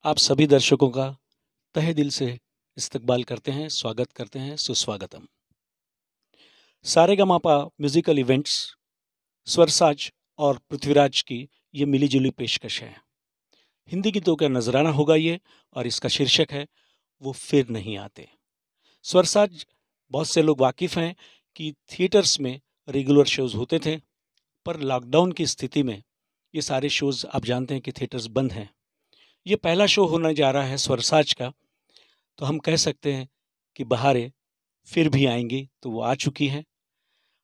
आप सभी दर्शकों का तहे दिल से इस्तकबाल करते हैं, स्वागत करते हैं, सुस्वागतम। सारेगामापा म्यूजिकल इवेंट्स, स्वरसाज और पृथ्वीराज की ये मिलीजुली पेशकश है। हिंदी गीतों का नजराना होगा ये, और इसका शीर्षक है वो फिर नहीं आते। स्वरसाज बहुत से लोग वाकिफ हैं कि थिएटर्स में रेगुलर शोज होते थे, पर लॉकडाउन की स्थिति में ये सारे शोज आप जानते हैं कि थिएटर्स बंद हैं। ये पहला शो होने जा रहा है स्वरसाज का, तो हम कह सकते हैं कि बहारें फिर भी आएंगी, तो वो आ चुकी हैं।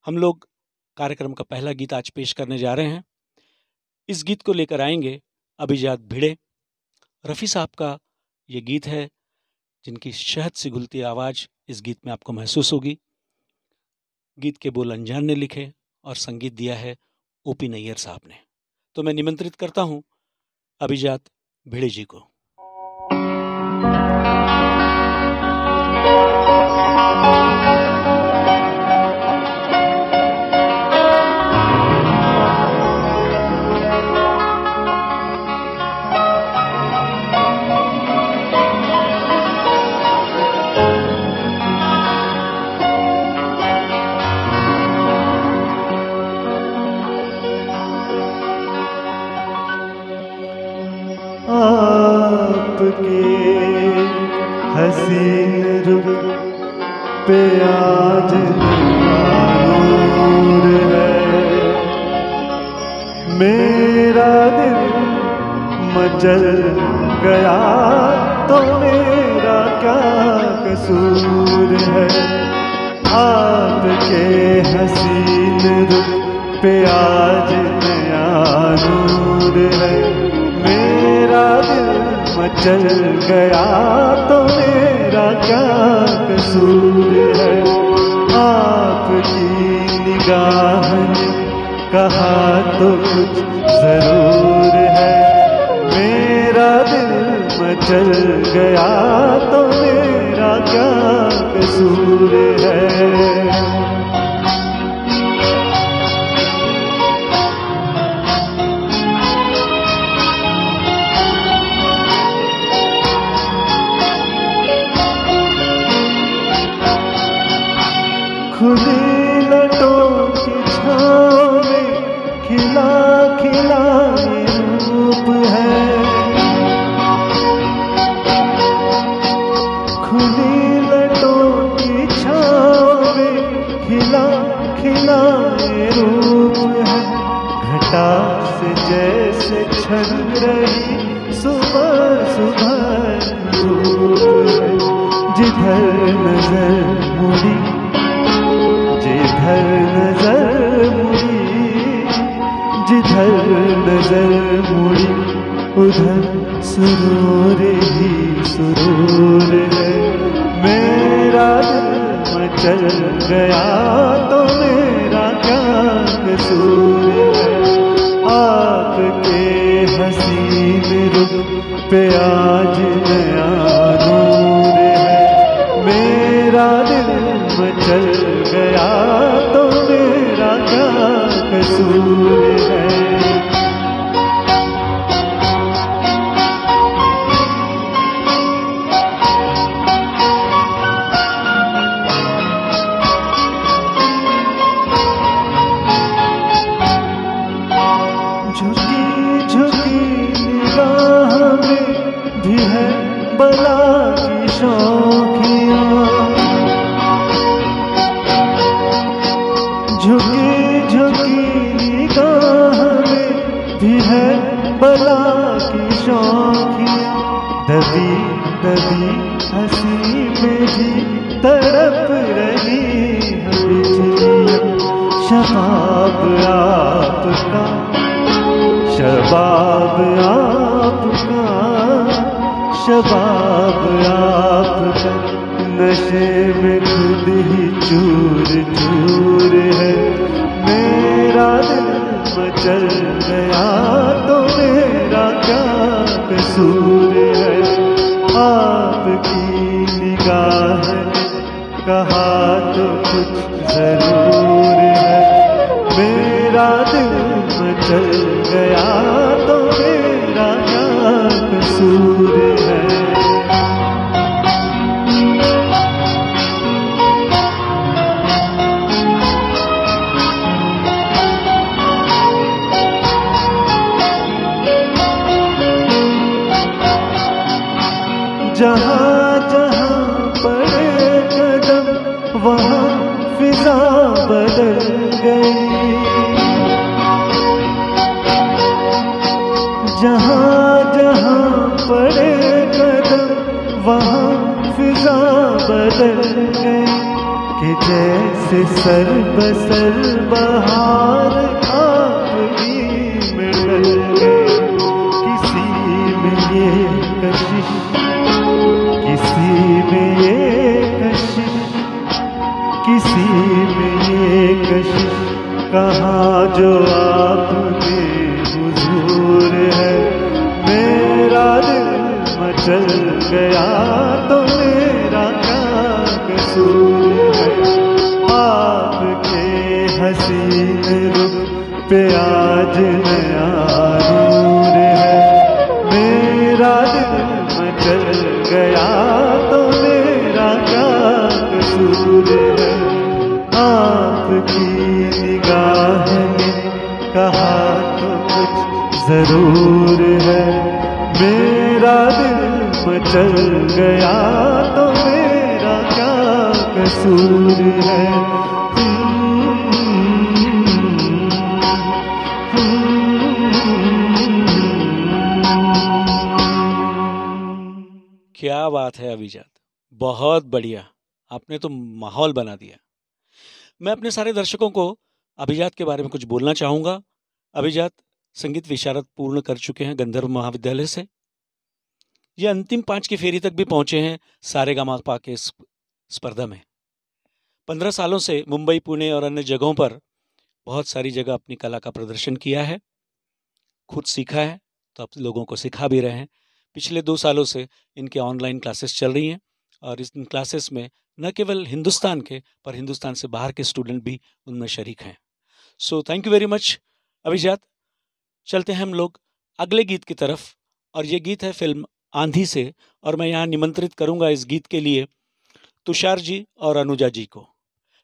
हम लोग कार्यक्रम का पहला गीत आज पेश करने जा रहे हैं। इस गीत को लेकर आएंगे अभिजात भिड़े। रफ़ी साहब का ये गीत है, जिनकी शहद से घुलती आवाज़ इस गीत में आपको महसूस होगी। गीत के बोल अनजान ने लिखे और संगीत दिया है ओपी नैयर साहब ने। तो मैं निमंत्रित करता हूँ अभिजात भिड़े जी को। आपके हसीन रुख पे आज नूर है। मेरा दिल मचल गया तो मेरा क्या कसूर है। आपके हसीन रुख पे आज नया नूर है। मेरा दिल मचल गया तो मेरा क्या कसूर है। आपकी निगाह ने कहा तो कुछ जरूर है। मेरा दिल मचल गया तो मेरा क्या कसूर है। खुली लटों की छाँव में खिला खिला ये रूप है। खुली लटों की छाँव में खिला खिला ये रूप है। घटा से जैसे छन रही सुबह सुबह धूप है। जिधर नजर मुड़ी जिधर नजर मुड़ी जिधर नजर मुड़ी उधर सुरूर ही सुरूर है। मेरा दिल मचल गया तो मेरा क्या कसूर है। आपके हसीन रुख पे आज नया नूर है। मेरा दिल मचल गया तो मेरा क्या कसूर है। झुकी झुकी निगाह में भी है बला की शौखियाँ। झुकी झुकी निगाह में भी है बला की शौखियाँ। दबी दबी हंसी में भी तड़प रही है बिजलियाँ। शबाब आपका शबाब आपका शबाब आपका नशे में खुद ही चूर चूर है। मेरा दिल मचल गया तो मेरा क्या कसूर है। आपकी निगाह ने कहा तो कुछ जरूर है। मेरा दिल मचल गया तो मेरा क्या कसूर है। जहाँ जहाँ पड़े कदम वहाँ फिजा बदल गई। जहाँ जहाँ पड़े कदम वहाँ फिजा बदल गई। कि जैसे सर बसर बहार आपकी में ढल गई। किसी में ये कशिश, किसी में ये कशिश, किसी में ये कशिश, कहाँ जो आपके हुजूर है। मेरा दिल मचल गया तो मेरा क्या कसूर है। आपके हसीन रुख पे आज नया नूर है। मेरा दिल मचल गया तो मेरा क्या कसूर है। आपकी निगाह ने कहा तो कुछ जरूर है। मेरा दिल मचल गया तो मेरा क्या कसूर है। क्या बात है अभिजात, बहुत बढ़िया, आपने तो माहौल बना दिया। मैं अपने सारे दर्शकों को अभिजात के बारे में कुछ बोलना चाहूँगा। अभिजात संगीत विशारद पूर्ण कर चुके हैं गंधर्व महाविद्यालय से। ये अंतिम 5 की फेरी तक भी पहुंचे हैं सारेगामापा के स्पर्धा में। 15 सालों से मुंबई, पुणे और अन्य जगहों पर बहुत सारी जगह अपनी कला का प्रदर्शन किया है, खुद सीखा है तो आप लोगों को सिखा भी रहे हैं। पिछले 2 सालों से इनके ऑनलाइन क्लासेस चल रही हैं और इन क्लासेस में न केवल हिंदुस्तान के पर हिंदुस्तान से बाहर के स्टूडेंट भी उनमें शरीक हैं। So thank you very much अभिजात। चलते हैं हम लोग अगले गीत की तरफ और ये गीत है फिल्म आंधी से। और मैं यहाँ निमंत्रित करूँगा इस गीत के लिए तुषार जी और अनुजा जी को।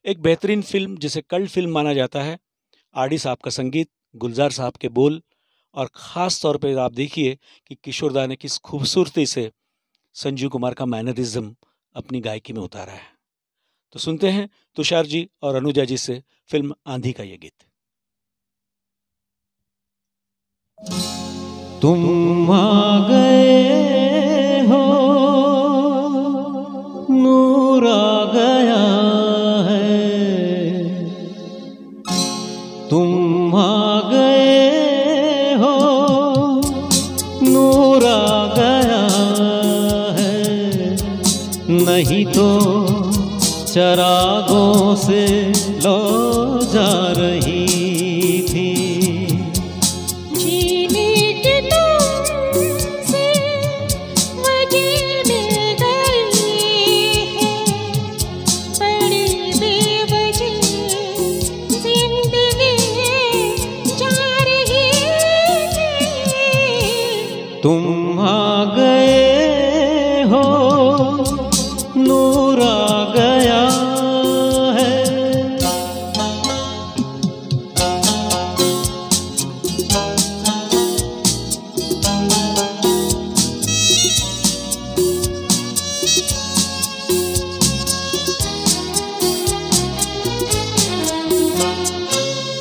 एक बेहतरीन फिल्म जिसे कल्ट फिल्म माना जाता है। आरडी साहब का संगीत, गुलजार साहब के बोल और ख़ास तौर पे आप देखिए कि किशोरदा ने किस खूबसूरती से संजीव कुमार का मैनरिज्म अपनी गायकी में उतारा है। तो सुनते हैं तुषार जी और अनुजा जी से फिल्म आंधी का ये गीत। तुम आ गए हो, नूर आ गया है। तुम आ गए हो, नूर आ गया है। नहीं तो चरागों से लो जा रही थी। तुम आ गए हो, नूर आ गया है।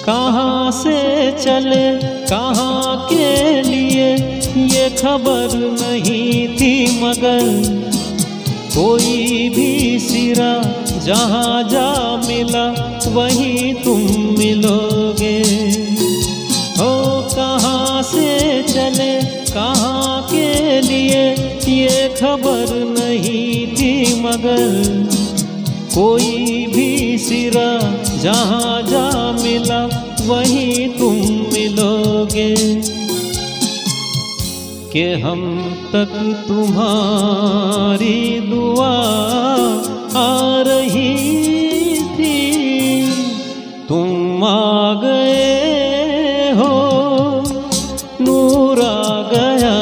कहाँ से चले कहाँ के लिए ये खबर नहीं थी, मगर कोई भी सिरा जहाँ जा मिला वहीं तुम मिलोगे। हो कहाँ से चले कहाँ के लिए ये खबर नहीं थी, मगर कोई भी सिरा जहाँ जा मिला वहीं तुम मिलोगे। कि हम तक तुम्हारी दुआ आ रही थी। तुम आ गए हो, नूर आ गया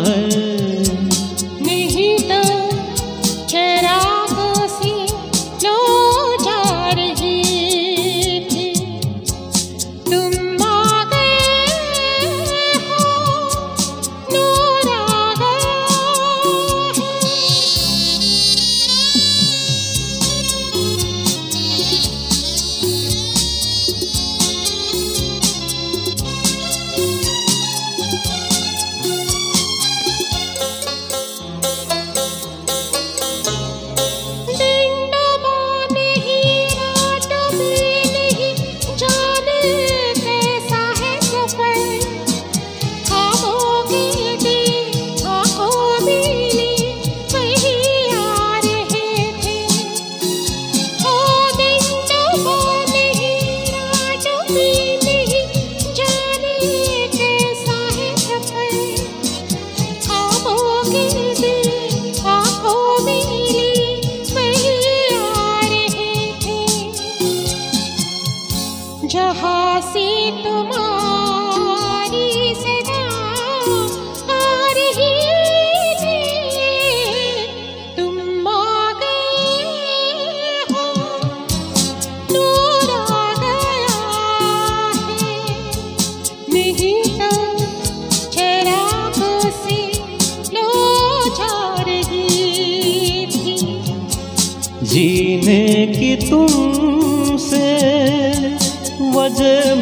है। नहीं तो चरागों से लो जा रही थी। तुम आ गए हो, नूर आ गया है।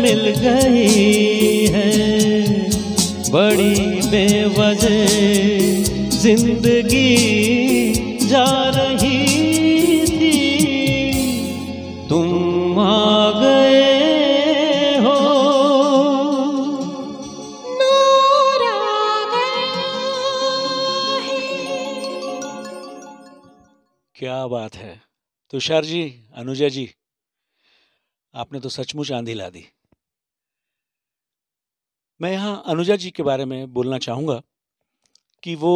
मिल गई है, बड़ी बेवजह जिंदगी जा रही थी, तुम आ गए हो। नूर आ गया है। क्या बात है तुषार जी, अनुजा जी, आपने तो सचमुच आंधी ला दी। मैं यहाँ अनुजा जी के बारे में बोलना चाहूँगा कि वो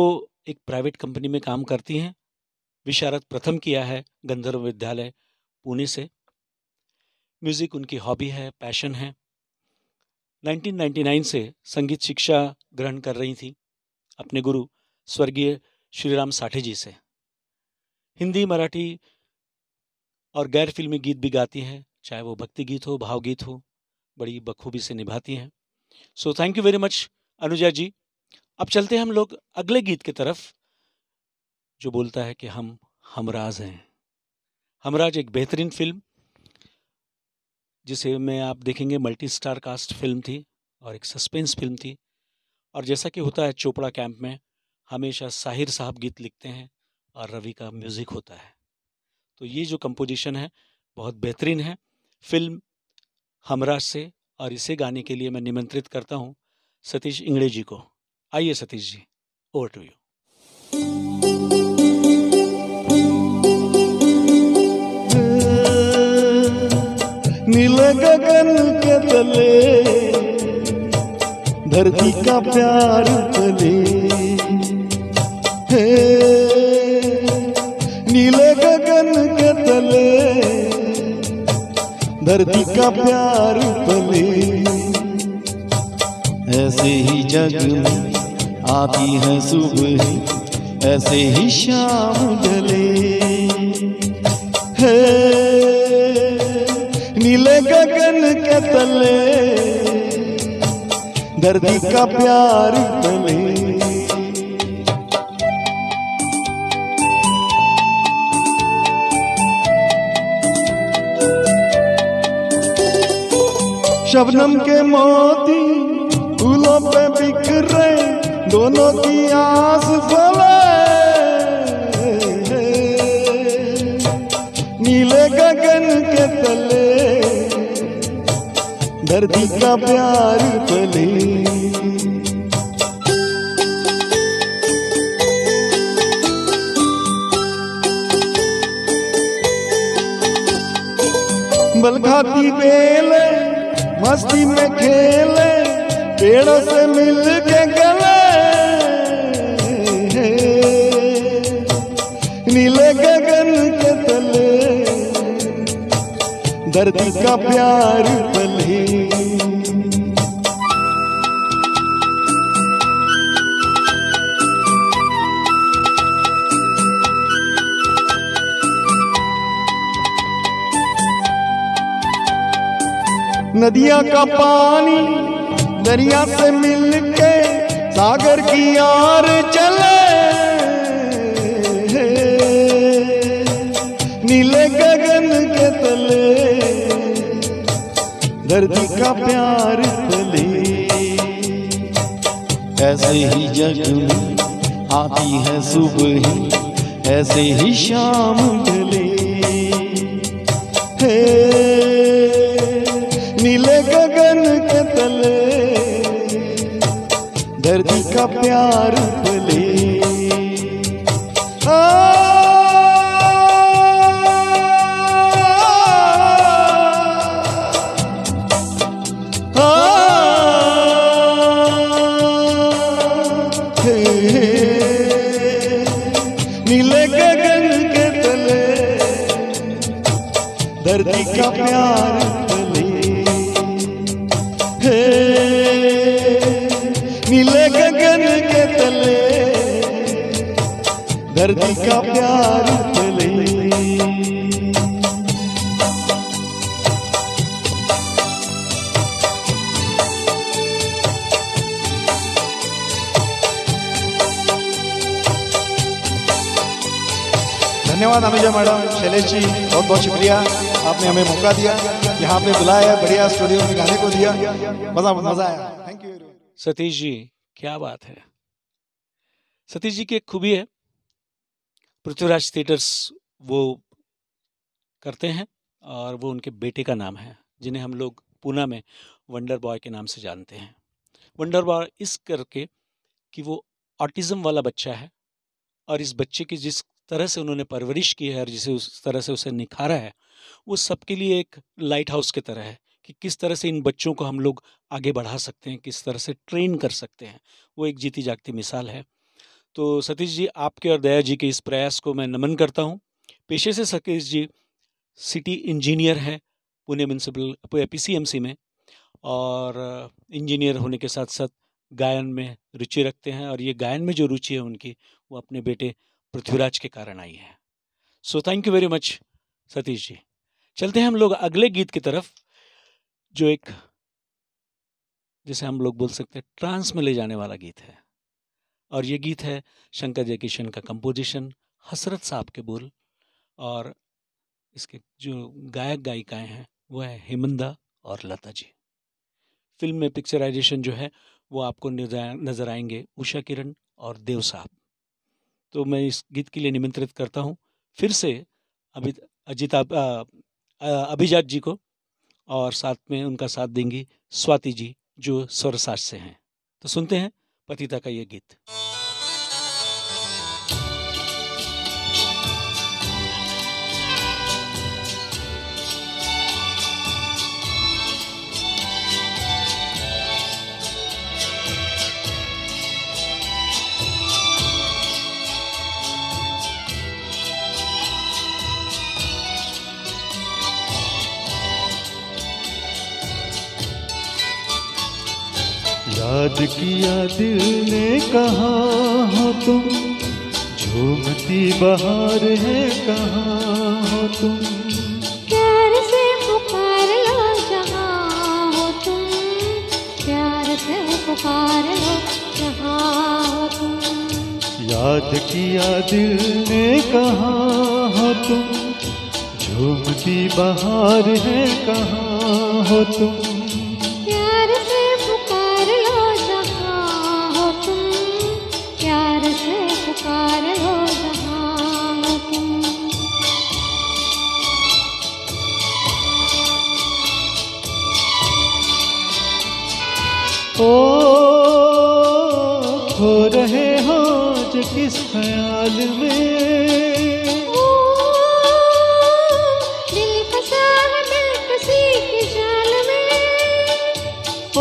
एक प्राइवेट कंपनी में काम करती हैं। विशारद प्रथम किया है गंधर्व विद्यालय पुणे से। म्यूज़िक उनकी हॉबी है, पैशन है। 1999 से संगीत शिक्षा ग्रहण कर रही थी अपने गुरु स्वर्गीय श्रीराम साठे जी से। हिंदी, मराठी और गैर फिल्मी गीत भी गाती हैं, चाहे वो भक्ति गीत हो, भावगीत हो, बड़ी बखूबी से निभाती हैं। So thank you very much Anuja ji. अब चलते हैं हम लोग अगले गीत की तरफ, जो बोलता है कि हम हमराज हैं। हमराज एक बेहतरीन फिल्म, जिसे में आप देखेंगे मल्टी स्टार कास्ट फिल्म थी और एक सस्पेंस फिल्म थी। और जैसा कि होता है चोपड़ा कैंप में, हमेशा साहिर साहब गीत लिखते हैं और रवि का म्यूज़िक होता है। तो ये जो कंपोजिशन है बहुत बेहतरीन है फिल्म हमराज से, और इसे गाने के लिए मैं निमंत्रित करता हूँ सतीश इंगड़े जी को। आइए Satish ji, over to you. नीले गगन के तले धरती का प्यार तले, हे नीले गगन के तले धरती का प्यार पले, ऐसे ही जग में आती है सुबह, ऐसे ही शाम ढले, है नीले गगन के तले धरती का प्यार पले। शबनम के मोती फूलों पे बिखरे, दोनों की आस फले, नीले गगन के तले धरती का प्यार पले। बल खाती बेले मस्ती में खेले, पेड़ों से मिल के गले, नीले गगन के तले धरती का प्यार पले। नदिया का पानी दरिया से मिलके सागर की ओर चले, नीले गगन के तले धरती का प्यार पले, ऐसे ही जग में आती है सुबह, ऐसे ही शाम ढले, नीले गगन के तले धरती का प्यार पले। नीले गगन के तले धरती का प्यार पले, नीले गगन के तले धरती का प्यार पले। धन्यवाद अनुजा मैडम, शैलेश जी, बहुत बहुत शुक्रिया, आपने हमें मौका दिया। यहाँ पे बुलाया, बढ़िया स्टूडियो में गाने को दिया, मजा आया। Thank you. सतीश जी, क्या बात है। सतीश जी की एक खूबी है, पृथ्वीराज थिएटर्स वो करते हैं और वो उनके बेटे का नाम है, जिन्हें हम लोग पूना में वंडर बॉय के नाम से जानते हैं। वंडर बॉय इस करके कि वो ऑटिज़म वाला बच्चा है और इस बच्चे की जिस तरह से उन्होंने परवरिश की है और जिसे उस तरह से उसे निखारा है, वो सबके लिए एक लाइट हाउस की तरह है कि किस तरह से इन बच्चों को हम लोग आगे बढ़ा सकते हैं, किस तरह से ट्रेन कर सकते हैं। वो एक जीती जागती मिसाल है। तो सतीश जी, आपके और दया जी के इस प्रयास को मैं नमन करता हूँ। पेशे से सतीश जी सिटी इंजीनियर हैं पुणे म्यूनसिपल PCMC में, और इंजीनियर होने के साथ साथ गायन में रुचि रखते हैं, और ये गायन में जो रुचि है उनकी, वो अपने बेटे पृथ्वीराज के कारण आई है। So thank you very much Satish ji. चलते हैं हम लोग अगले गीत की तरफ, जो एक जिसे हम लोग बोल सकते हैं ट्रांस में ले जाने वाला गीत है, और ये गीत है शंकर जयकिशन का कंपोजिशन, हसरत साहब के बोल, और इसके जो गायक गायिकाएं हैं वो है हेमंदा और लता जी। फिल्म में पिक्चराइजेशन जो है वो आपको नज़र आएंगे उषा किरण और देव साहब। तो मैं इस गीत के लिए निमंत्रित करता हूँ फिर से अभिजात जी को, और साथ में उनका साथ देंगी स्वाति जी जो स्वरसाज से हैं। तो सुनते हैं पतिता का ये गीत। याद किया दिल ने कहाँ हो तुम, झूमती बहार है कहाँ हो तुम, प्यार से पुकार लो जहाँ हो तुम, प्यार से पुकार लो जहाँ हो तुम। याद किया दिल ने कहाँ हो तुम, झूमती बहार है कहाँ हो तुम, प्यार से पुकार लो जहाँ हो तुम, प्यार से पुकार लो जहाँ हो तुम। ओ खो रहे हो जो किस ख्याल में, ओ दिल फंसा है दिल किसी की जाल में, ओ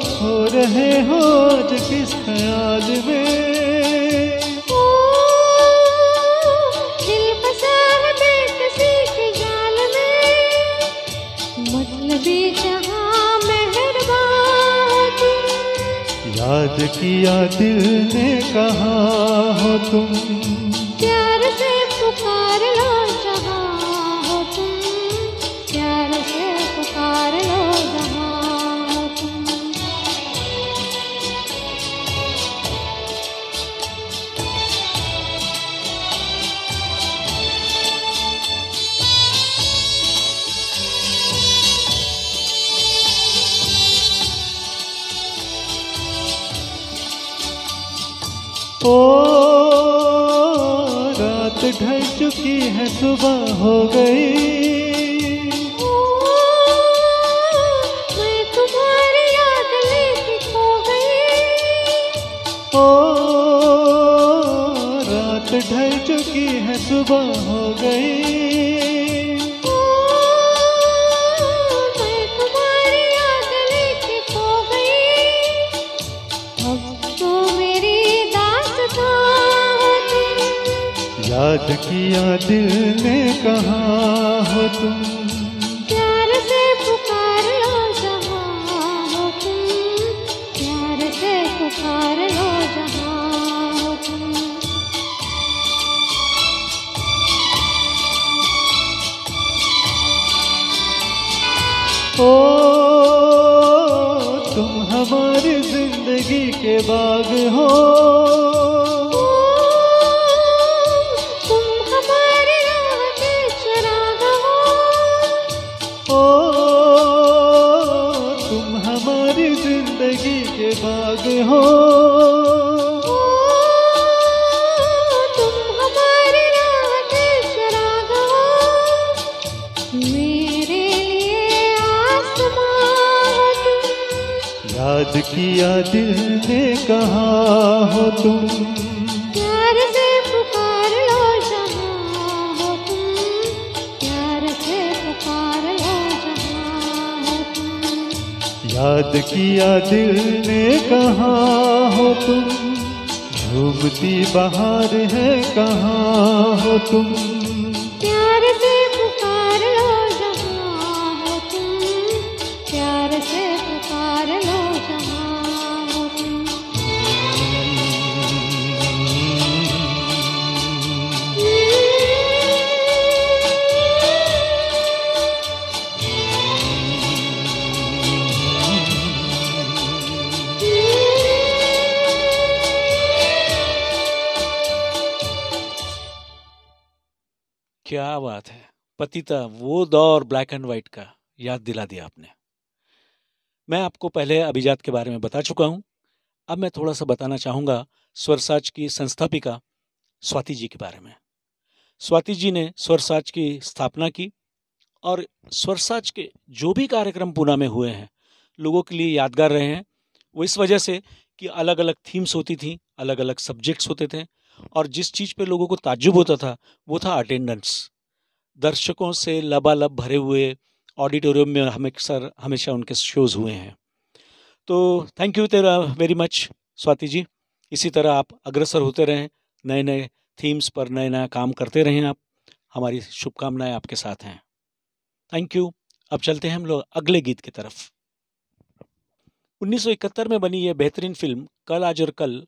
खो रहे हो जो किस ख्याल में, ओ दिल फंसा है दिल किसी की जाल में, मतलबी जहाँ मेहरबान तुम, याद किया दिल ने कहाँ हो तुम, प्यार से पुकार लो जहाँ हो तुम, प्यार से पुकार लो जहाँ हो तुम। ओ रात ढल चुकी है सुबह हो गई, ओ मैं तुम्हारी याद लेके खो गई, ओ रात ढल चुकी है सुबह हो गई, ओ मैं तुम्हारी याद लेके खो गई, अब तो मेरी दास्तां हो तुम, याद किया दिल ने कहाँ हो तुम, प्यार से पुकार लो जहाँ हो तुम, प्यार से पुकार लो जहाँ हो तुम। ओ तुम हमारी जिंदगी के बाग हो, तुम हमारे राह के चिराग हो, याद किया दिल ने कहा हो तुम, प्यार से पुकार लो जहाँ हो तुम, प्यार से पुकार लो जहाँ हो तुम। याद किया दिल ने कहा हो तुम, झूमती बहार है कहाँ हो तुम, प्यार से पुकार लो जहाँ हो तुम, प्यार से पुकार लो जहाँ हो तुम। क्या बात है पतिता, वो दौर ब्लैक एंड व्हाइट का याद दिला दिया आपने। मैं आपको पहले अभिजात के बारे में बता चुका हूं, अब मैं थोड़ा सा बताना चाहूँगा स्वरसाज की संस्थापिका स्वाति जी के बारे में। स्वाति जी ने स्वरसाज की स्थापना की और स्वरसाज के जो भी कार्यक्रम पूना में हुए हैं लोगों के लिए यादगार रहे हैं। वो इस वजह से कि अलग अलग थीम्स होती थी, अलग अलग सब्जेक्ट्स होते थे, और जिस चीज़ पे लोगों को ताज्जुब होता था वो था अटेंडेंस। दर्शकों से लबालब भरे हुए ऑडिटोरियम में हमेशा उनके शोज़ हुए हैं। तो थैंक यू तेरा वेरी मच स्वाति जी। इसी तरह आप अग्रसर होते रहें, नए नए थीम्स पर नए नया काम करते रहें आप। हमारी शुभकामनाएं आपके साथ हैं। Thank you. अब चलते हैं हम लोग अगले गीत की तरफ। 1971 में बनी यह बेहतरीन फिल्म कल आज और कल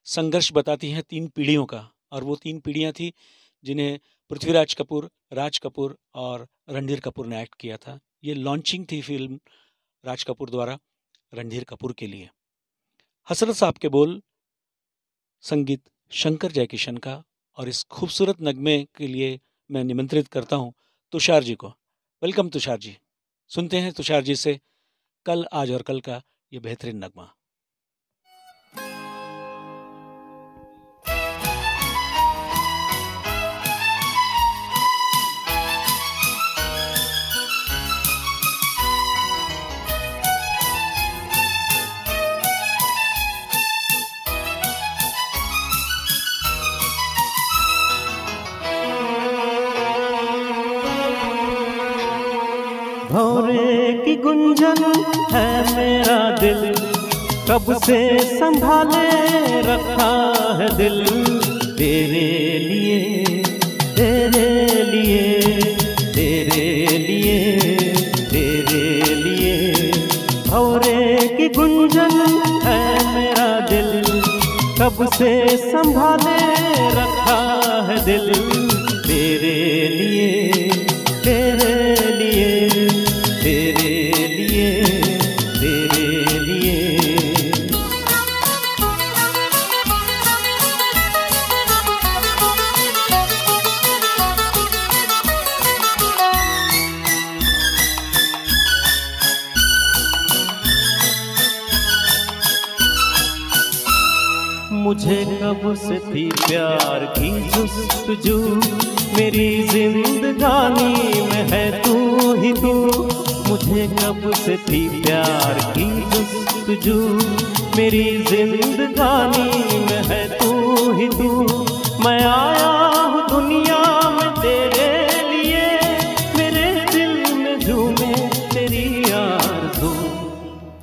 संघर्ष बताती है 3 पीढ़ियों का, और वो 3 पीढ़ियाँ थी जिन्हें पृथ्वीराज कपूर, राज कपूर और रणधीर कपूर ने एक्ट किया था। ये लॉन्चिंग थी फिल्म राज कपूर द्वारा रणधीर कपूर के लिए। हसरत साहब के बोल, संगीत शंकर जयकिशन का, और इस खूबसूरत नगमे के लिए मैं निमंत्रित करता हूँ तुषार जी को। वेलकम तुषार जी। सुनते हैं तुषार जी से कल आज और कल का ये बेहतरीन नगमा। भौरे की गुंजन है मेरा दिल, कब से संभाले रखा है दिल, तेरे लिए तेरे लिए तेरे लिए तेरे लिए। भौरे की गुंजन है मेरा दिल, कब से संभाले रखा है दिल, तेरे लिए तेरे लिए तेरे लिए तेरे लिए। मुझे कब से थी प्यार की जुस्तजू, मेरी जिंदगानी में है तू ही तू। मुझे कब से थी प्यार की जुस्तजू, मेरी जिंदगानी में है तू ही तू। मैं आया हूँ दुनिया में तेरे लिए, मेरे दिल में झूमे तेरी आरज़ू।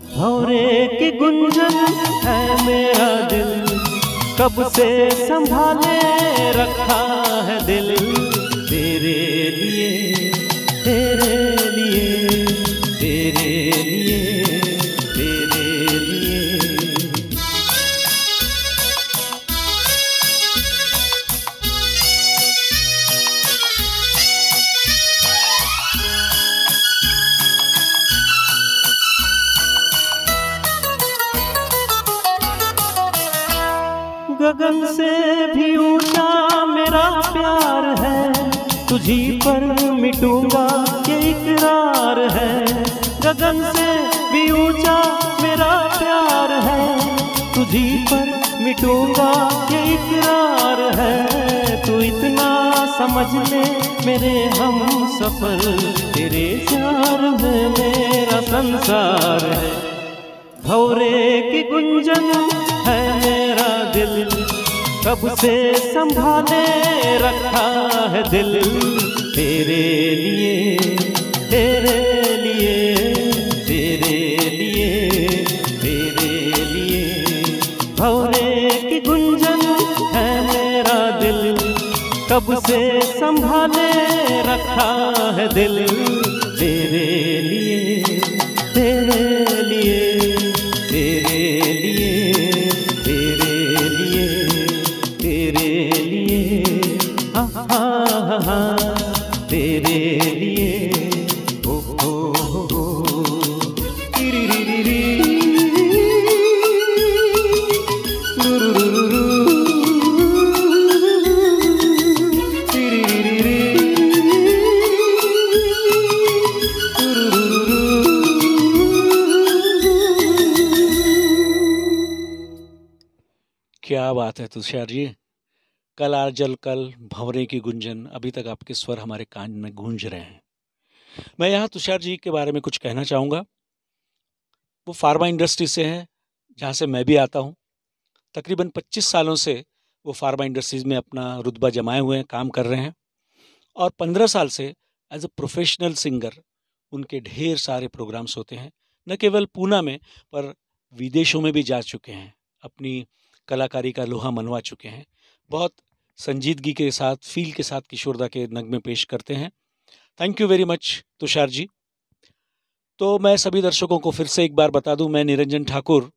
भौरे की गुंजन है मेरा दिल, कब से संभाले रखा है दिल, तेरे लिए तेरे लिए तेरे लिए तेरे लिए। गगन से भी ऊंचा मेरा प्यार है, तुझी पर मिटूंगा ये इकरार है। गगन से भी ऊंचा मेरा प्यार है, तुझी पर मिटूंगा ये इकरार है। तू इतना समझ ले मेरे हम सफर, तेरे प्यार में मेरा संसार है। भौरे की गुंजन है मेरा दिल, कब से संभाले रखा है दिल, तेरे लिए तेरे लिए तेरे लिए तेरे लिए। भौरे की गुंजन है मेरा दिल, कब से संभाले रखा है दिल, तेरे लिए तेरे लिए तेरे लिए तेरे लिए तेरे लिए हा हा हा तेरे लिए ओ री री री री क्या बात है तुषार जी, कल आजल कल भंवरे की गुंजन, अभी तक आपके स्वर हमारे कान में गूंज रहे हैं। मैं यहाँ तुषार जी के बारे में कुछ कहना चाहूँगा। वो फार्मा इंडस्ट्री से हैं, जहाँ से मैं भी आता हूँ। तकरीबन 25 सालों से वो फार्मा इंडस्ट्रीज़ में अपना रुतबा जमाए हुए हैं, काम कर रहे हैं। और 15 साल से एज अ प्रोफेशनल सिंगर उनके ढेर सारे प्रोग्राम्स होते हैं, न केवल पूना में पर विदेशों में भी जा चुके हैं, अपनी कलाकारी का लोहा मनवा चुके हैं। बहुत संजीदगी के साथ, फील के साथ किशोरदा के नगमे पेश करते हैं। Thank you very much Tushar ji. तो मैं सभी दर्शकों को फिर से एक बार बता दूं, मैं निरंजन ठाकुर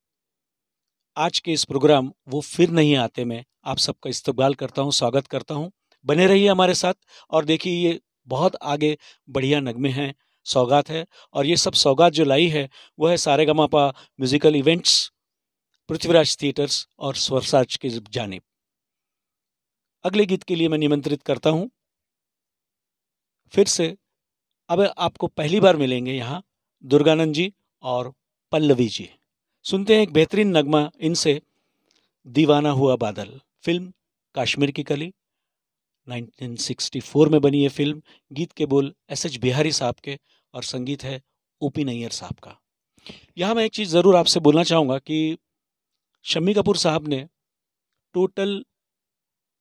आज के इस प्रोग्राम वो फिर नहीं आते में आप सबका इस्तकबाल करता हूं, स्वागत करता हूं। बने रहिए हमारे साथ और देखिए ये बहुत आगे बढ़िया नगमे हैं, सौगात है। और ये सब सौगात जो लाई है वो है Saregamapa musical events, Prithviraj theatres और स्वरसाज की जानिब। अगले गीत के लिए मैं निमंत्रित करता हूं फिर से। अब आपको पहली बार मिलेंगे यहाँ दुर्गानंद जी और पल्लवी जी। सुनते हैं एक बेहतरीन नगमा इनसे, दीवाना हुआ बादल। फिल्म कश्मीर की कली, 1964 में बनी ये फिल्म। गीत के बोल एस.एच. बिहारी साहब के और संगीत है ओ.पी. नैयर साहब का। यहाँ मैं एक चीज़ ज़रूर आपसे बोलना चाहूँगा कि शम्मी कपूर साहब ने टोटल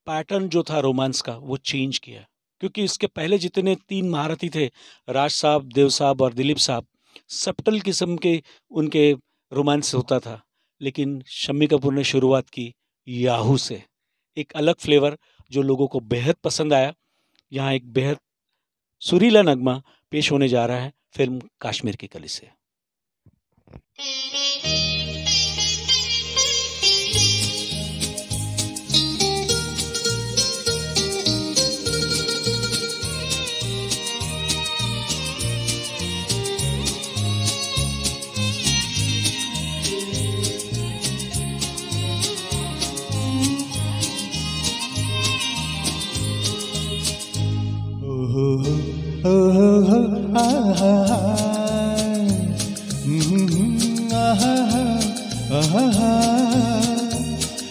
पैटर्न जो था रोमांस का वो चेंज किया, क्योंकि इसके पहले जितने 3 महारथी थे, राज साहब, देव साहब और दिलीप साहब, सब्टल किस्म के उनके रोमांस होता था। लेकिन शम्मी कपूर ने शुरुआत की याहू से, एक अलग फ्लेवर जो लोगों को बेहद पसंद आया। यहाँ एक बेहद सुरीला नगमा पेश होने जा रहा है फिल्म कश्मीर की कली से।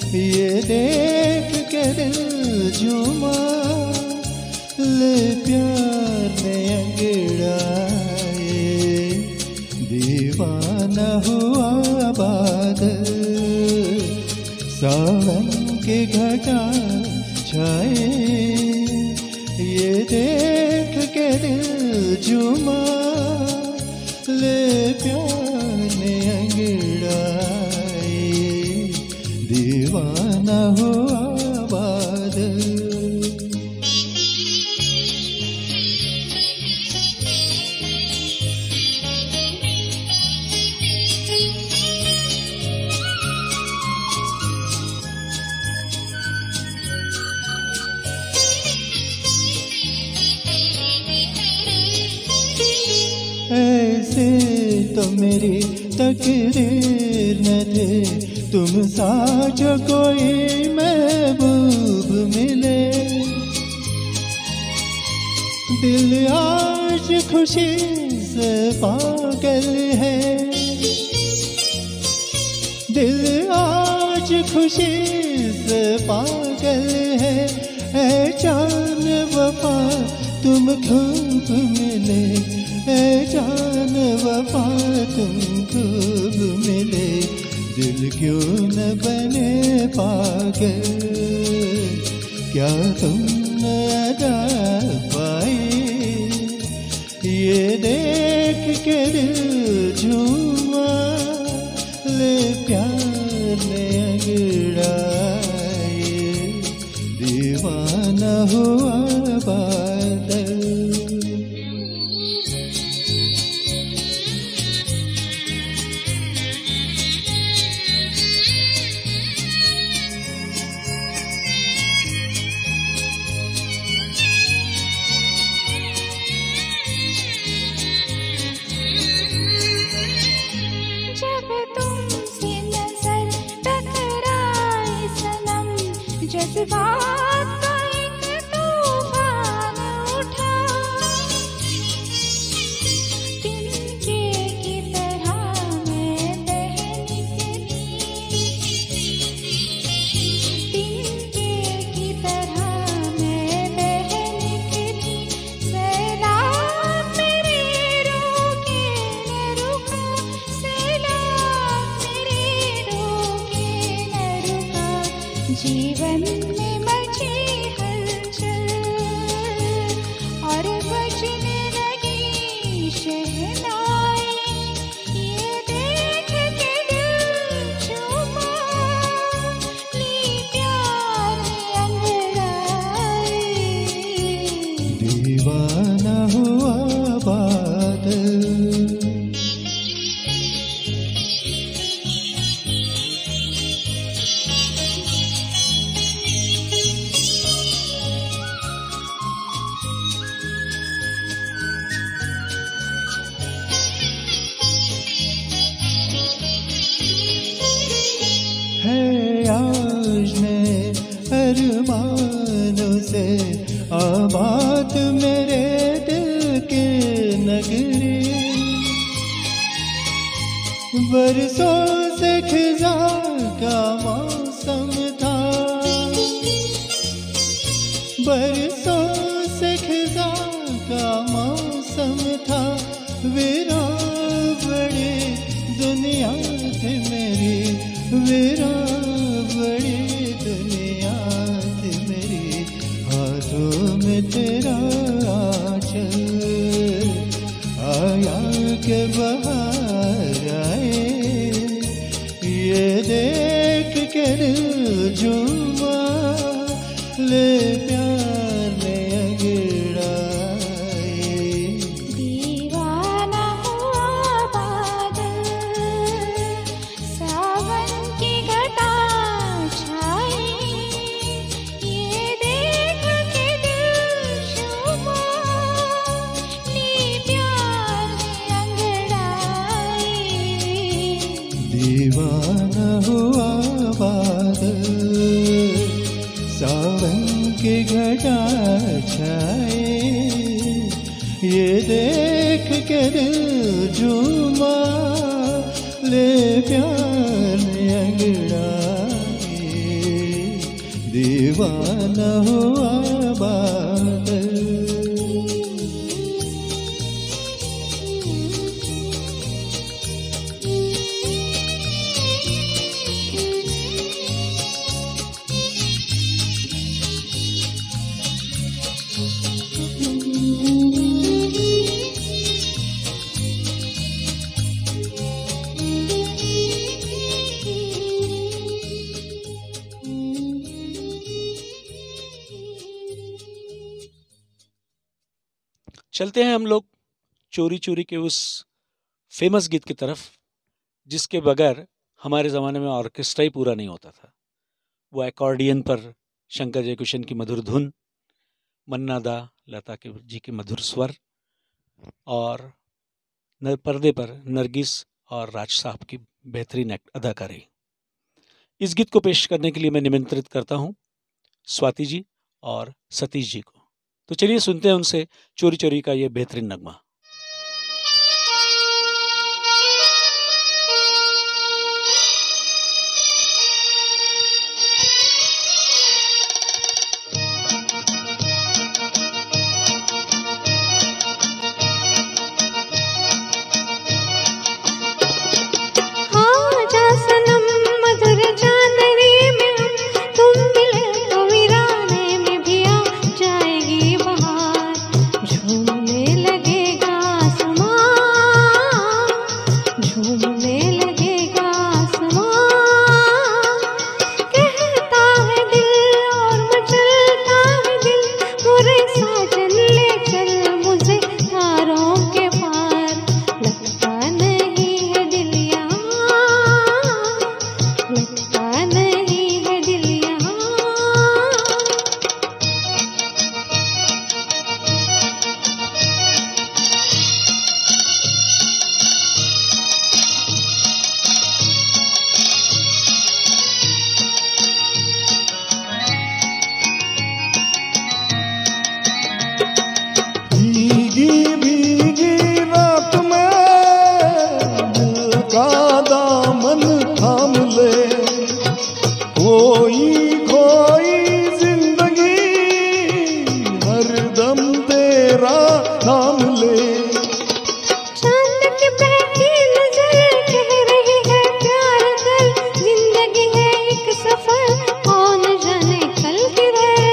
ये देख के दिल झूमा, ले प्यार ने अंगड़ाए, दीवाना हुआ बादल, सावन की घटा छाए। ये देख के दिल झूमा, ले प्यार ने अंगड़ाए, दीवाना हुआ बादल। ऐसे तो मेरी तकदीर न थे, तुम सा जो कोई महबूब मिले। दिल आज खुशी से पागल है, दिल आज खुशी से पागल है। है जान वफा तुम खूब मिले, है जान वफा तुम खूब मिले, दिल क्यों न बने पागल, क्या तुम न अदा पाए, ये देख के दिल झूमा, ले प्यार ने अंगड़ाए, दीवाना हुआ बादल। जब तुमसे नजर टकराए सनम, जज्बात का एक तूफान उठा, तिनके की तरह मैं बह निकली, तिनके की तरह मैं बह निकली, सैलाब मेरे रोके न रुका, सैलाब मेरे रोके न रुका, जीवन में मची हलचल और बजने लगी शहनाई, ये देख के दिल झूमा, ली प्यार में अंगड़ाई, दीवाना हुआ बादल। है आज मैं अरमानों से आबाद मेरे दिल के नगरी, बरसों से खिज़ां का मौसम था, बरसों से खिज़ां का मौसम था, वीरान बड़ी दुनिया थी मेरी, वीरान बड़ी दुनिया थी मेरी, हाथों में तेरा आंचल आया के बहार आए, ये देख के दिल झूमा, ले प्यार में अंगड़ाए, दीवाना हुआ बादल, सावन की घटा छाई, ये देख के दिल झूमा, ली प्यार में अंगड़ाई, दीवाना हुआ बादल, सावन की घटा छाए, ये देख के दिल झूमा, ले प्यार में अंगड़ाए, दीवाना हुआ बादल। चलते हैं हम लोग चोरी चोरी के उस फेमस गीत की तरफ, जिसके बगैर हमारे ज़माने में ऑर्केस्ट्रा ही पूरा नहीं होता था। वो एकॉर्डियन पर शंकर जयकिशन की मधुर धुन, मन्ना दा लता के जी के मधुर स्वर, और पर्दे पर नरगिस और राज साहब की बेहतरीन अदाकारी। इस गीत को पेश करने के लिए मैं निमंत्रित करता हूँ स्वाति जी और सतीश जी को। तो चलिए सुनते हैं उनसे चोरी चोरी का ये बेहतरीन नगमा। खोई खोई जिंदगी हरदम तेरा नाम ले। चांद की बहकी नजर कह रही है प्यार कर, जिंदगी है एक सफर कौन जाने कल किधर।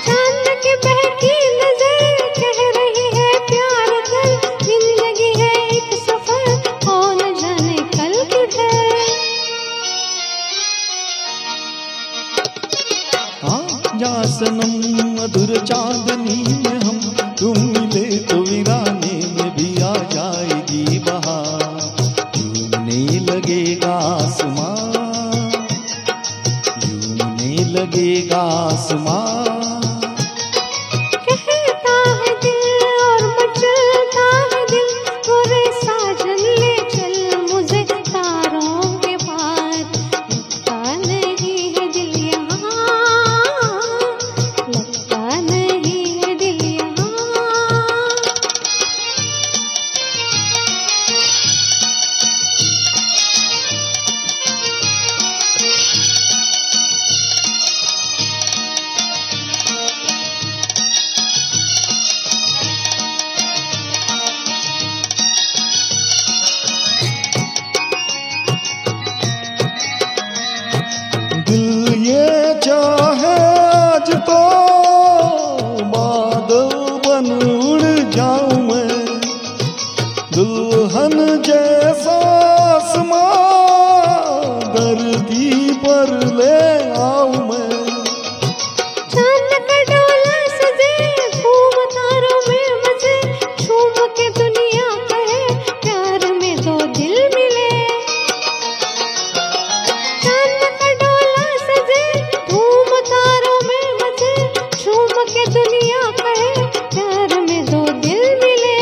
चांद की बहकी नजर कह रही है प्यार कर, जिंदगी है एक सफर कौन जाने कल किधर। जा सनम मधुर चांदनी में हम तुम मिले तो वीराने में भी आ जाएगी बहार। झूमने लगेगा आसमां, झूमने लगेगा आसमां। कहता है दिल और मचलता है दिल, गोरे साजन ले चल मुझे तारों के पार। लगता नहीं है दिल यहाँ, लगता नहीं है दिल यहाँ। दिल ये चाहे आज तो बादल बन उड़ जाऊं मैं, दुल्हन जैसा आसमां धरती पर ले आऊं मैं। चांद का डोला सजे घूम तारों में मजे, झूम के दुनिया कहे प्यार में दो दिल मिले। चांद का डोला सजे घूम तारों में मजे, झूम के दुनिया कहे प्यार में दो दिल मिले।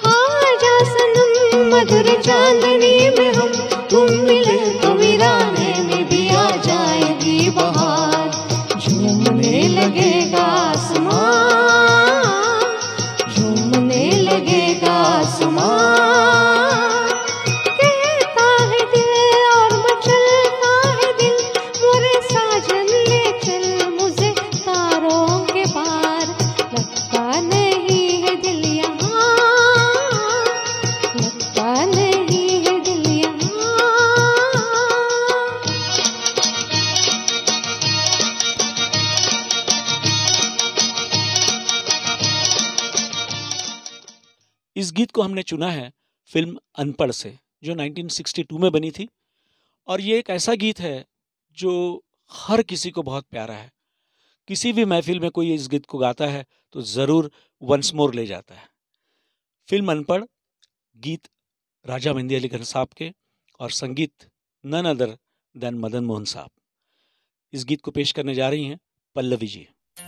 आजा सनम मधुर चांदनी में हम तुम मिले तो वीराने में भी आ जाएगी बहार। झूमने लगेगा आसमां, झूमने लगेगा आसमां। कहता है दिल और मचलता है दिल, मोरे साजन ले चल मुझे तारों के पार। लगता नहीं है दिल यहाँ, लगता नहीं है दिल यहाँ। इस गीत को हमने चुना है फिल्म अनपढ़ से, जो 1962 में बनी थी। और ये एक ऐसा गीत है जो हर किसी को बहुत प्यारा है। किसी भी महफिल में कोई इस गीत को गाता है तो ज़रूर वंस मोर ले जाता है। फिल्म अनपढ़, गीत राजा मेहंदी अली खान साहब के और संगीत none other than Madan Mohan साहब। इस गीत को पेश करने जा रही हैं पल्लवी जी। जा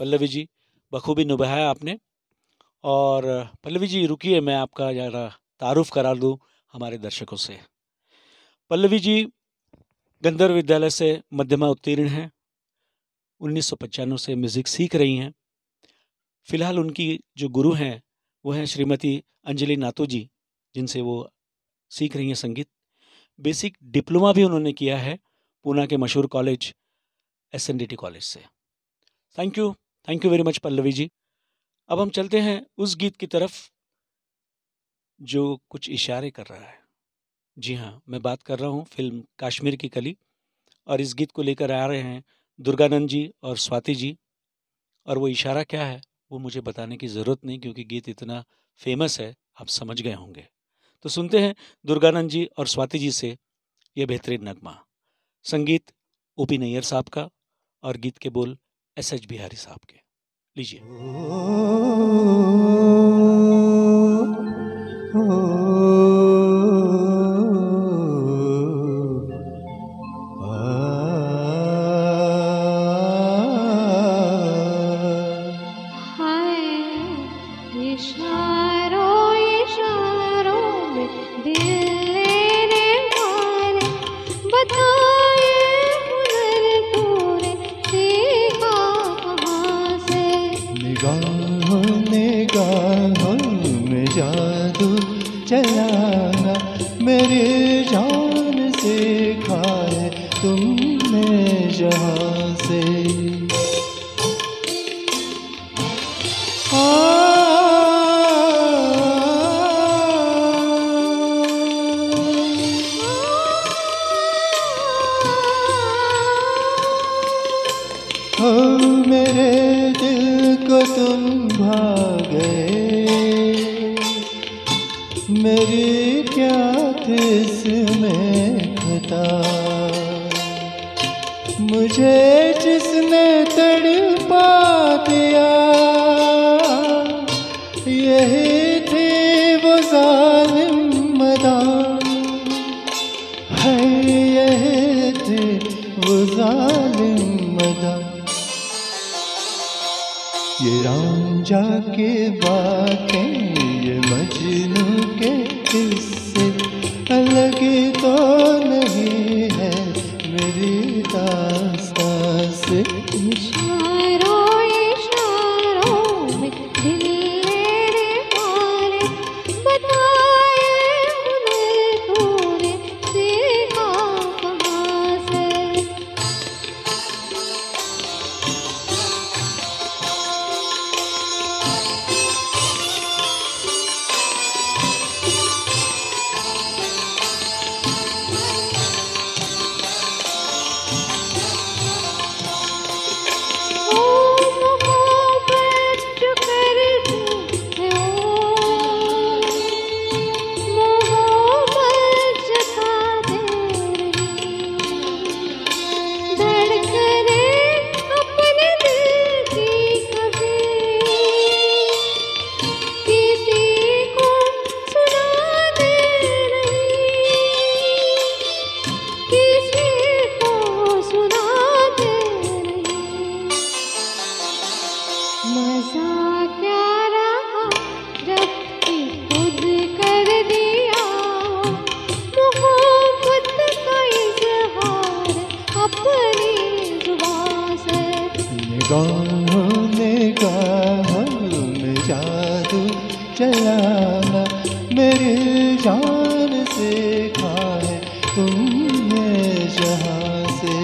पल्लवी जी, बखूबी निभाया आपने। और पल्लवी जी रुकिए, मैं आपका ज़रा तारुफ करा दूँ हमारे दर्शकों से। पल्लवी जी गंधर्व विद्यालय से मध्यमा उत्तीर्ण हैं, 1995 से म्यूज़िक सीख रही हैं। फिलहाल उनकी जो गुरु हैं वो हैं श्रीमती अंजलि नातू जी, जिनसे वो सीख रही हैं संगीत। बेसिक डिप्लोमा भी उन्होंने किया है पूना के मशहूर कॉलेज SNDT कॉलेज से। Thank you very much Pallavi ji. अब हम चलते हैं उस गीत की तरफ जो कुछ इशारे कर रहा है। जी हाँ, मैं बात कर रहा हूँ फिल्म कश्मीर की कली, और इस गीत को लेकर आ रहे हैं दुर्गानंद जी और स्वाति जी। और वो इशारा क्या है वो मुझे बताने की ज़रूरत नहीं, क्योंकि गीत इतना फेमस है, आप समझ गए होंगे। तो सुनते हैं दुर्गानंद जी और स्वाति जी से ये बेहतरीन नगमा। संगीत OP नैयर साहब का और गीत के बोल SH बिहारी साहब के। लीजिए। चलाना मेरी जान से खाए तुमने जहाँ से। मेरे दिल को तुम भा गए, मेरी क्या थी इसमें खता, मुझे जिसने तड़पा दिया यही थी वो जालिम मदान है, यही थी वो जालिम मदान। ये रांझा की बातें, ये मजनू के किस्से अलग तो नहीं है मेरी दास्तां से। इशारों इशारों में दिल मेरे मारे, बताए हुनर तूने सीखा कहाँ से। चलाना मेरी जान से खाए तुमने जहाँ से।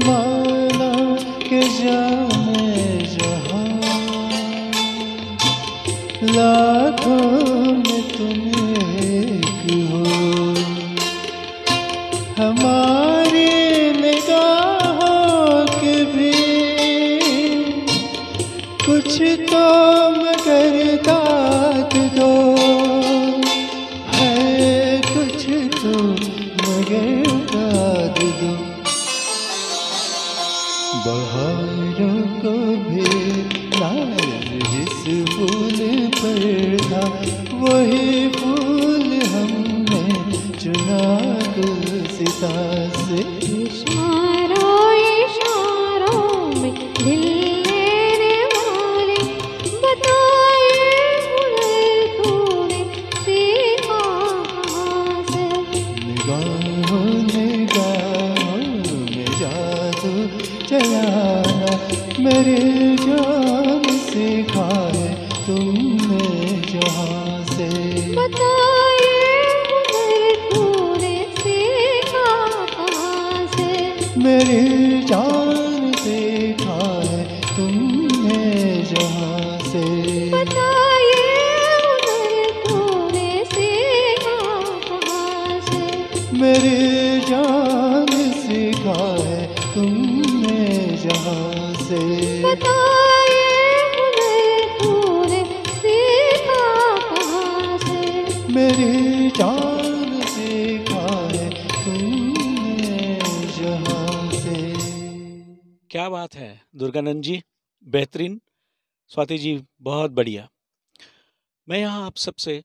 माना के जाने जहाँ लाखों में तुम एक हो, हमारी निगाहों के भी कुछ तो मगर दाद दो है, कुछ तो मगर दाद दो। बहारों को भी नाज जिस फूल पर था, वही फूल हमने चुना गुलसिता से। इशारों इशारों में दिल लेने वाले, बताए हुनर तूने सीखा कहाँ से। निगाहों निगाहों में जादू चलाना, मेरे जान सिखाए तुमने जहाँ से। बताए हुनर तूने सीखा कहाँ से। मेरी जान सिखाए तुमने जहाँ से। बताए हुनर तूने सीखा कहाँ से। मेरी जान सिखाए तुमने जहाँ से। बताए हुनर तूने सीखा कहाँ से। मेरी जान सिखाए तुमने जहाँ से। क्या बात है दुर्गानंद जी, बेहतरीन। स्वाति जी बहुत बढ़िया। मैं यहाँ आप सबसे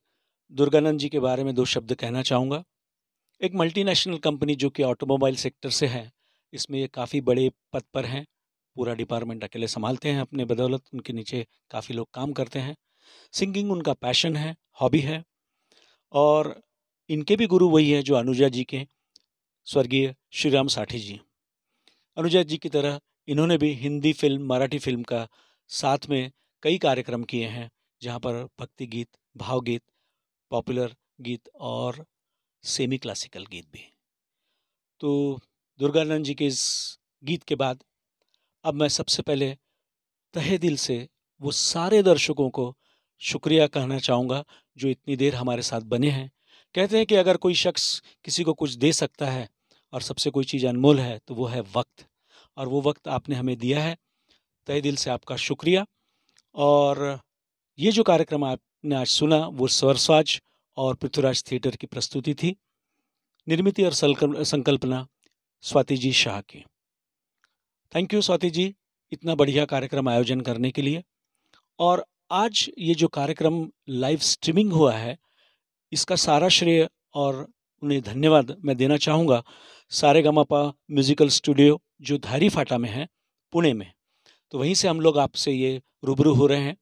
दुर्गानंद जी के बारे में 2 शब्द कहना चाहूँगा। एक मल्टीनेशनल कंपनी जो कि ऑटोमोबाइल सेक्टर से है, इसमें ये काफ़ी बड़े पद पर हैं। पूरा डिपार्टमेंट अकेले संभालते हैं अपने बदौलत, उनके नीचे काफ़ी लोग काम करते हैं। सिंगिंग उनका पैशन है, हॉबी है। और इनके भी गुरु वही है जो अनुजा जी के, स्वर्गीय श्रीराम साठी जी। अनुजा जी की तरह इन्होंने भी हिंदी फिल्म, मराठी फिल्म का साथ में कई कार्यक्रम किए हैं, जहाँ पर भक्ति गीत, भावगीत, पॉपुलर गीत और सेमी क्लासिकल गीत भी। तो दुर्गानंद जी के इस गीत के बाद अब मैं सबसे पहले तहे दिल से वो सारे दर्शकों को शुक्रिया कहना चाहूँगा जो इतनी देर हमारे साथ बने हैं। कहते हैं कि अगर कोई शख्स किसी को कुछ दे सकता है और सबसे कोई चीज़ अनमोल है तो वो है वक्त, और वो वक्त आपने हमें दिया है। तहे दिल से आपका शुक्रिया। और ये जो कार्यक्रम आपने आज सुना वो स्वरसाज और पृथ्वीराज थिएटर की प्रस्तुति थी। निर्मित और संकल्पना स्वाति जी शाह की। थैंक यू स्वाति जी, इतना बढ़िया कार्यक्रम आयोजन करने के लिए। और आज ये जो कार्यक्रम लाइव स्ट्रीमिंग हुआ है, इसका सारा श्रेय और उन्हें धन्यवाद मैं देना चाहूँगा सारेगामापा म्यूजिकल स्टूडियो जो धारी फाटा में है, पुणे में। तो वहीं से हम लोग आपसे ये रूबरू हो रहे हैं,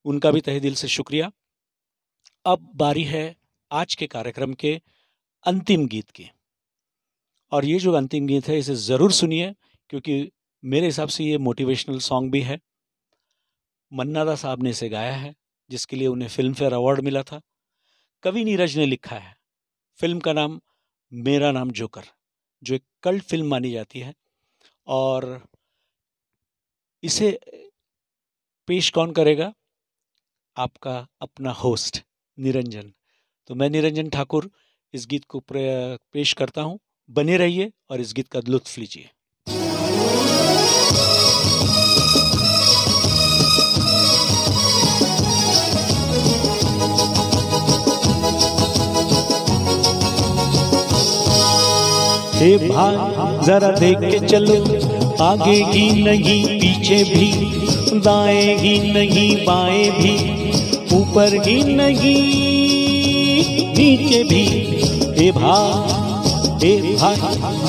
उनका भी तहे दिल से शुक्रिया। अब बारी है आज के कार्यक्रम के अंतिम गीत की, और ये जो अंतिम गीत है इसे ज़रूर सुनिए, क्योंकि मेरे हिसाब से ये मोटिवेशनल सॉन्ग भी है। मन्ना दा साहब ने इसे गाया है, जिसके लिए उन्हें फिल्म फेयर अवार्ड मिला था। कवि नीरज ने लिखा है। फिल्म का नाम मेरा नाम जोकर, जो एक कल्ट फिल्म मानी जाती है। और इसे पेश कौन करेगा? आपका अपना होस्ट निरंजन। तो मैं निरंजन ठाकुर इस गीत को पेश करता हूँ। बने रहिए और इस गीत का लुत्फ लीजिए। हे भाई जरा देख के चलो, आगे ही नहीं पीछे भी, दाएं ही नहीं बाएं भी, ऊपर ही नहीं नीचे भी। हे भाई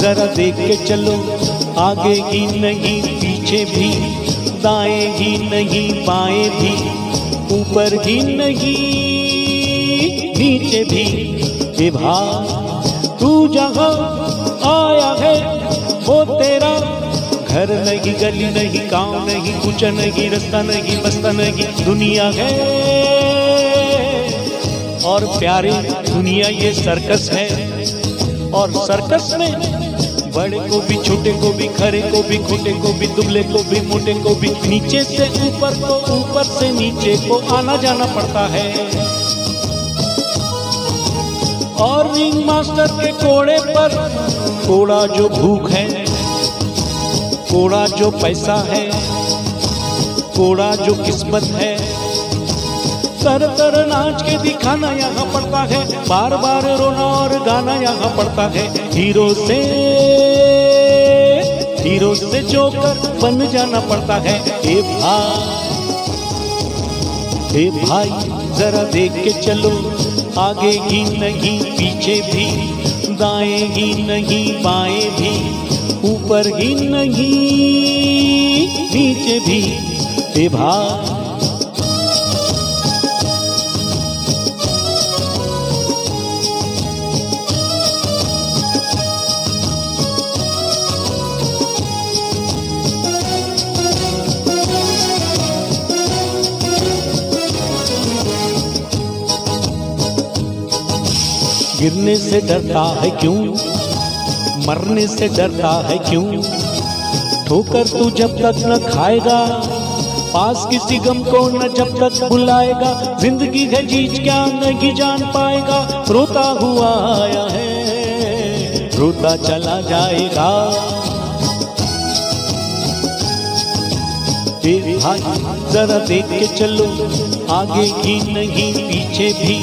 जरा देख के चलो, आगे ही नहीं पीछे भी, दाएं ही नहीं बाएं भी, ऊपर ही नहीं नीचे भी। हे भाई तू जहाँ आया है वो तेरा घर नहीं, गली नहीं, गांव नहीं, कुछ नहीं, रास्ता नहीं, बस्ता नहीं, दुनिया है। और प्यारी दुनिया ये सर्कस है, और सर्कस में बड़े को भी, छोटे को भी, खरे को भी, खोटे को भी, दुबले को भी, मोटे को भी, नीचे से ऊपर को, ऊपर से नीचे को आना जाना पड़ता है। और रिंग मास्टर के कोड़े पर कोड़ा जो भूख है, कोड़ा जो पैसा है, कोड़ा जो किस्मत है, तर तर नाच के दिखाना यहाँ पड़ता है, बार बार रोना और गाना यहाँ पड़ता है। हीरो से हीरो से जोकर बन जाना पड़ता है। ए भाई जरा देख के चलो, आगे ही नहीं पीछे भी, दाएं ही नहीं बाएं भी, ऊपर ही नहीं नीचे भी। ए भाई गिरने से डरता है क्यों, मरने से डरता है क्यों, ठोकर तू जब तक न खाएगा, पास किसी गम को न जब तक बुलाएगा, जिंदगी है चीज क्या नहीं जान पाएगा, रोता हुआ आया है रोता चला जाएगा। ए भाई जरा देख के चलो, आगे ही नहीं पीछे भी,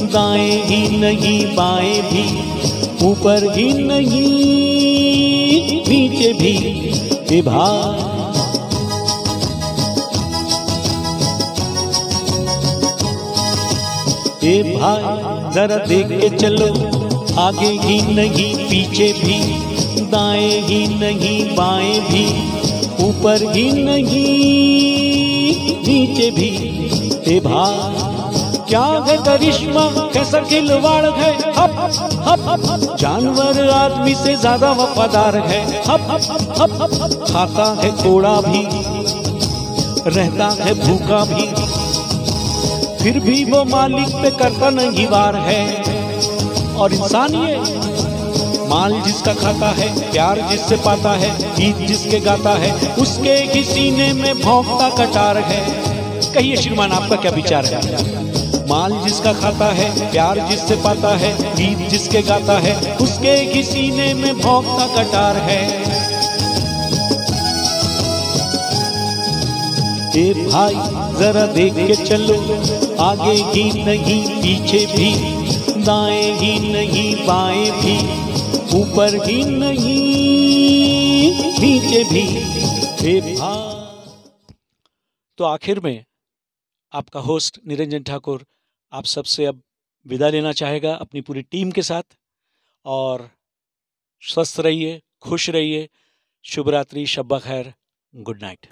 दाएं ही नहीं बाएं भी, ऊपर ही नहीं नीचे भी। ए भाई जरा देख के चलो, आगे ही नहीं पीछे भी, दाएं ही नहीं बाएं भी, ऊपर ही नहीं नीचे भी। ए भाई क्या है करिश्मा, कैसा खिलवाड़ है, हप हप हप, जानवर आदमी से ज्यादा वफादार है, हप हप हप हप, खाता है कोड़ा भी, रहता है भूखा भी, फिर भी वो मालिक पे करता नहीं वार है। और इंसान ये माल जिसका खाता है, प्यार जिससे पाता है, गीत जिसके गाता है, उसके ही सीने में भौंकता कटार है। कहिए श्रीमान आपका क्या विचार है? माल जिसका खाता है, प्यार जिससे पाता है, गीत जिसके गाता है, उसके ही सीने में भौंकता कटार है। ए भाई जरा देख के चलो, आगे ही नहीं पीछे भी, दाएं ही नहीं बाएं भी, ऊपर ही नहीं नीचे भी। ए भाई तो आखिर में आपका होस्ट निरंजन ठाकुर आप सबसे अब विदा लेना चाहेगा अपनी पूरी टीम के साथ। और स्वस्थ रहिए, खुश रहिए, शुभ रात्रि, शब खैर, गुड नाइट।